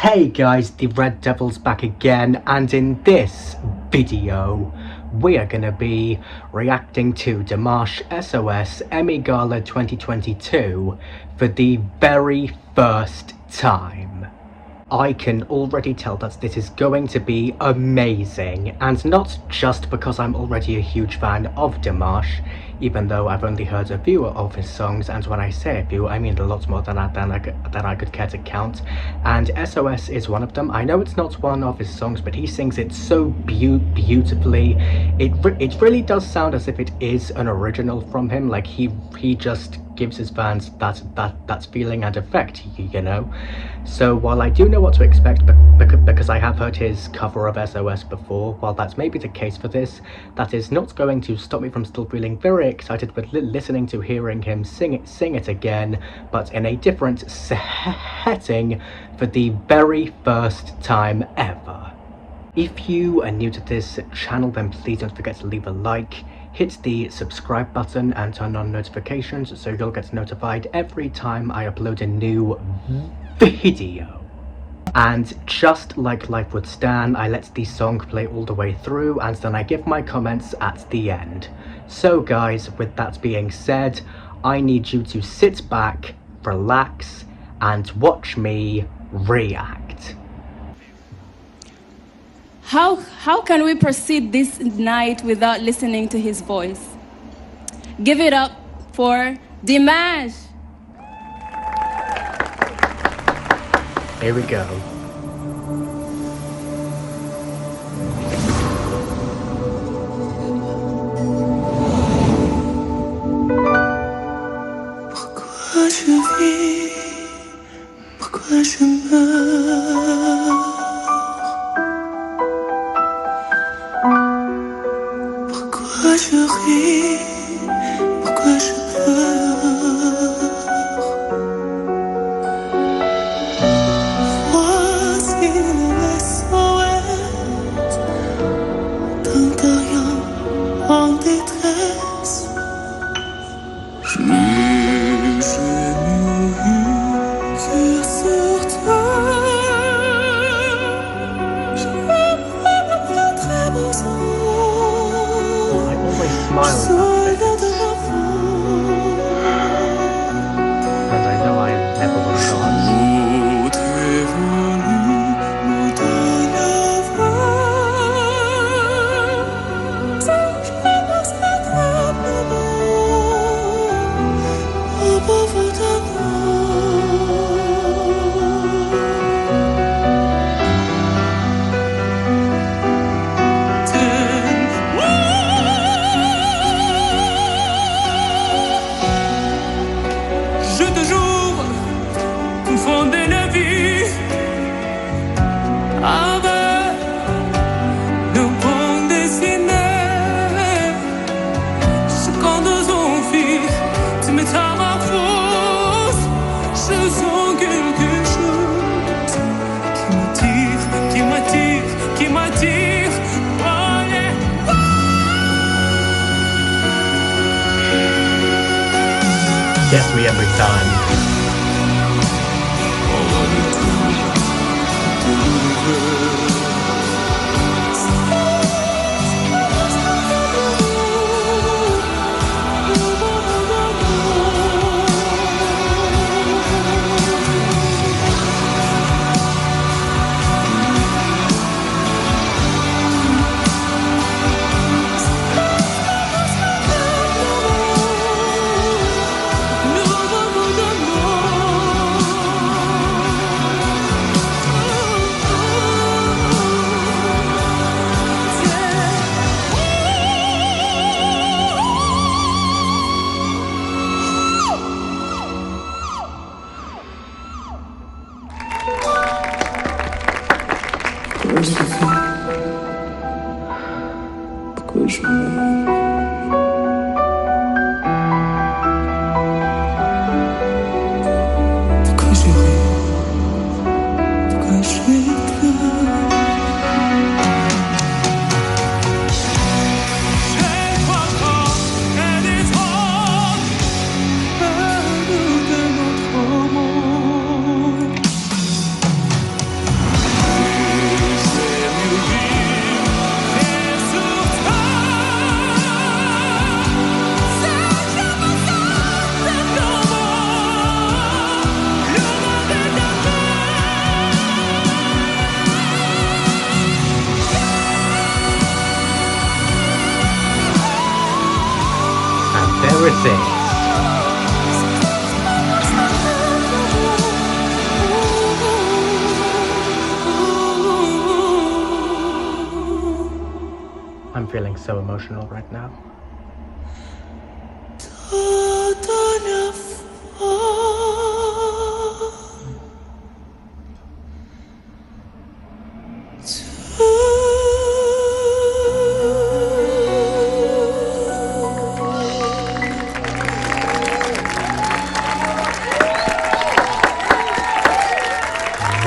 Hey guys, the Red Devil's back again, and in this video we are gonna be reacting to Dimash SOS Emi Gala 2022 for the very first time. I can already tell that this is going to be amazing, and not just because I'm already a huge fan of Dimash, even though I've only heard a few of his songs, and when I say a few, I mean a lot more than I could care to count, and SOS is one of them. I know it's not one of his songs, but he sings it so beautifully. It really does sound as if it is an original from him, like he just gives his fans that feeling and effect, you know. So while I do know what to expect because I have heard his cover of SOS before, while that may be the case for this, that is not going to stop me from still feeling very excited with listening to hearing him sing it again, but in a different setting for the very first time ever. If you are new to this channel, then please don't forget to leave a like, hit the subscribe button and turn on notifications so you'll get notified every time I upload a new video. And just like Life would stand, I let the song play all the way through and then I give my comments at the end. So guys, with that being said, I need you to sit back, relax, and watch me react. How can we proceed this night without listening to his voice? Give it up for Dimash! Here we go. Pourquoi je vis, pourquoi je meurs, pourquoi je ris, pourquoi je pleure. Voici le SOS d'un terrien en détresse. And I know I never will dance. Fonder la vie avec nos bandes dessinées. Ce qu'on nous envie, tu métamorphoses. Je sens quelque chose qui m'attire. Oh yeah. Gets me every time. Pourquoi je vis, pourquoi je meurs, pourquoi je ris, pourquoi je pleure. Je crois pas qu'elle est trop de notre monde. this. I'm feeling so emotional right now.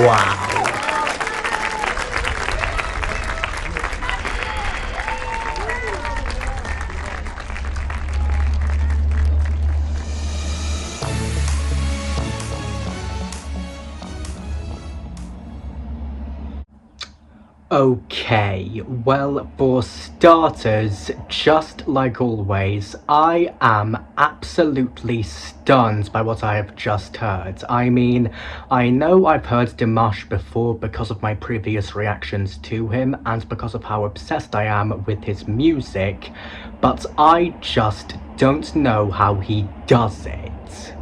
Wow. Okay, well, for starters, just like always, I am absolutely stunned by what I have just heard. I mean, I know I've heard Dimash before because of my previous reactions to him and because of how obsessed I am with his music, but I just don't know how he does it.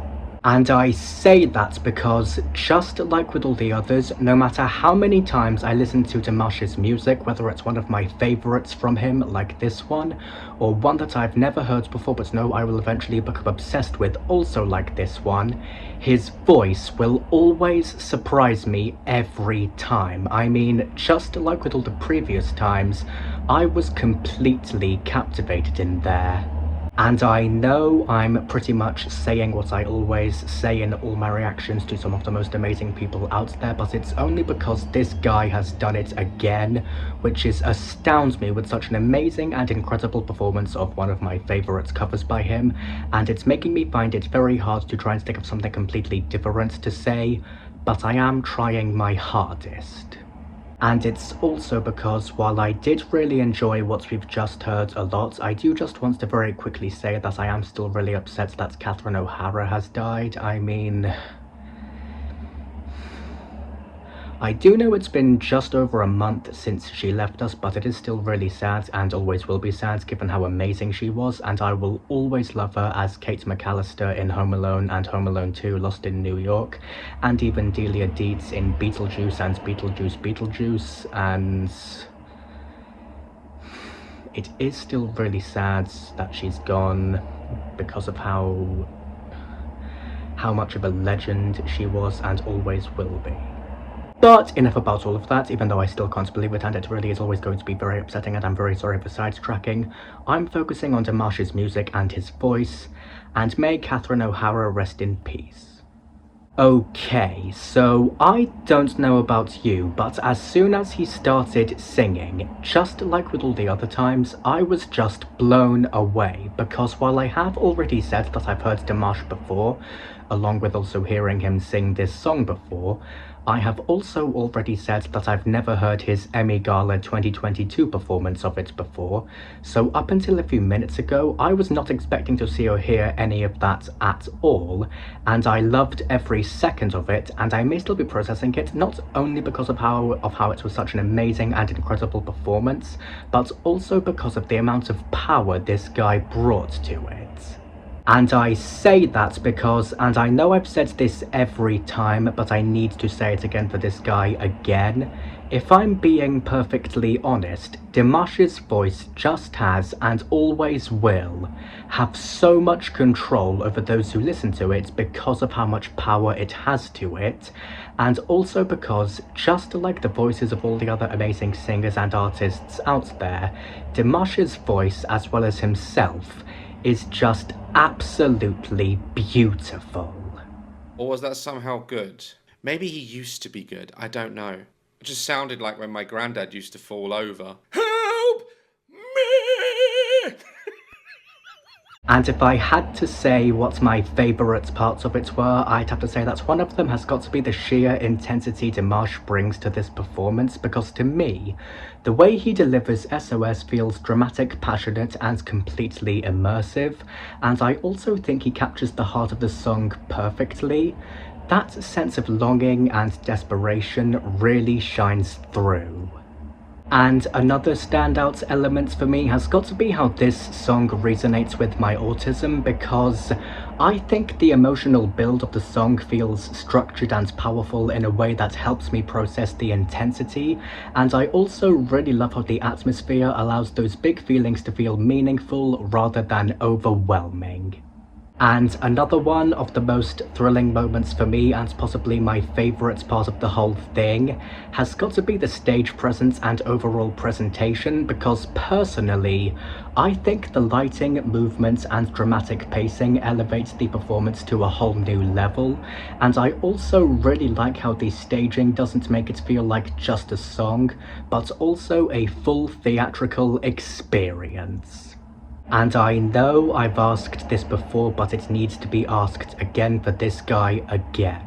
And I say that because, just like with all the others, no matter how many times I listen to Dimash's music, whether it's one of my favourites from him, like this one, or one that I've never heard before but know I will eventually become obsessed with, also like this one, his voice will always surprise me every time. I mean, just like with all the previous times, I was completely captivated in there. And I know I'm pretty much saying what I always say in all my reactions to some of the most amazing people out there, but it's only because this guy has done it again, which astounds me with such an amazing and incredible performance of one of my favourite covers by him, and it's making me find it very hard to try and think of something completely different to say, but I am trying my hardest. And it's also because, while I did really enjoy what we've just heard a lot, I do just want to very quickly say that I am still really upset that Catherine O'Hara has died. I mean, I do know it's been just over a month since she left us, but it is still really sad and always will be sad given how amazing she was, and I will always love her as Kate McAllister in Home Alone and Home Alone 2 Lost in New York, and even Delia Deetz in Beetlejuice and Beetlejuice, and it is still really sad that she's gone because of how much of a legend she was and always will be. But enough about all of that, even though I still can't believe it and it really is always going to be very upsetting and I'm very sorry for sidetracking. I'm focusing on Dimash's music and his voice, and may Catherine O'Hara rest in peace. Okay, so I don't know about you, but as soon as he started singing, just like with all the other times, I was just blown away, because while I have already said that I've heard Dimash before, along with also hearing him sing this song before, I have also already said that I've never heard his Emi Gala 2022 performance of it before, so up until a few minutes ago, I was not expecting to see or hear any of that at all, and I loved every second of it, and I may still be processing it, not only because of how it was such an amazing and incredible performance, but also because of the amount of power this guy brought to it. And I say that because, and I know I've said this every time, but I need to say it again for this guy again, if I'm being perfectly honest, Dimash's voice just has, and always will, have so much control over those who listen to it because of how much power it has to it, and also because, just like the voices of all the other amazing singers and artists out there, Dimash's voice, as well as himself, is just absolutely beautiful. Or was that somehow good? Maybe he used to be good, I don't know. It just sounded like when my granddad used to fall over. Help me! And if I had to say what my favourite parts of it were, I'd have to say that one of them has got to be the sheer intensity Dimash brings to this performance, because to me, the way he delivers SOS feels dramatic, passionate, and completely immersive, and I also think he captures the heart of the song perfectly. That sense of longing and desperation really shines through. And another standout element for me has got to be how this song resonates with my autism, because I think the emotional build of the song feels structured and powerful in a way that helps me process the intensity, and I also really love how the atmosphere allows those big feelings to feel meaningful rather than overwhelming. And another one of the most thrilling moments for me, and possibly my favourite part of the whole thing, has got to be the stage presence and overall presentation, because personally, I think the lighting, movement and dramatic pacing elevates the performance to a whole new level, and I also really like how the staging doesn't make it feel like just a song, but also a full theatrical experience. And I know I've asked this before, but it needs to be asked again for this guy again.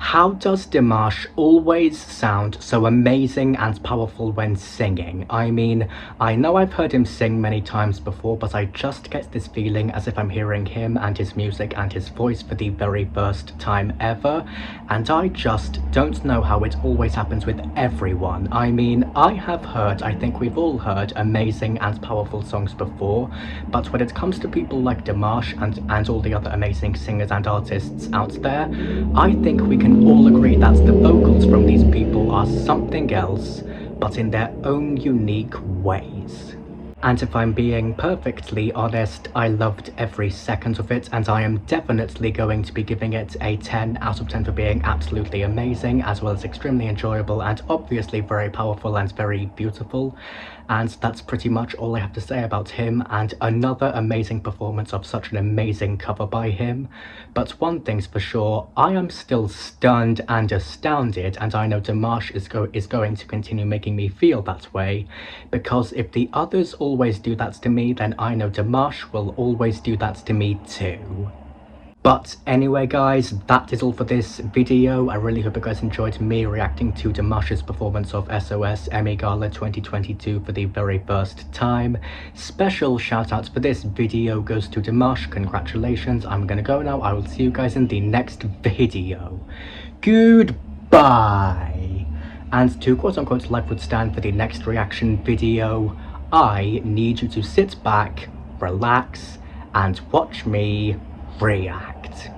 How does Dimash always sound so amazing and powerful when singing? I mean, I know I've heard him sing many times before, but I just get this feeling as if I'm hearing him and his music and his voice for the very first time ever, and I just don't know how it always happens with everyone. I mean, I think we've all heard amazing and powerful songs before, but when it comes to people like Dimash and all the other amazing singers and artists out there, I think we can all agree that the vocals from these people are something else, but in their own unique ways. And if I'm being perfectly honest, I loved every second of it, and I am definitely going to be giving it a 10 out of 10 for being absolutely amazing, as well as extremely enjoyable and obviously very powerful and very beautiful. And that's pretty much all I have to say about him, and another amazing performance of such an amazing cover by him. But one thing's for sure, I am still stunned and astounded, and I know Dimash is going to continue making me feel that way, because if the others always do that to me, then I know Dimash will always do that to me too. But anyway guys, that is all for this video. I really hope you guys enjoyed me reacting to Dimash's performance of SOS Emi Gala 2022 for the very first time. Special shout out for this video goes to Dimash, congratulations. I'm gonna go now, I will see you guys in the next video. Goodbye! And to quote unquote life would stand for the next reaction video, I need you to sit back, relax, and watch me react.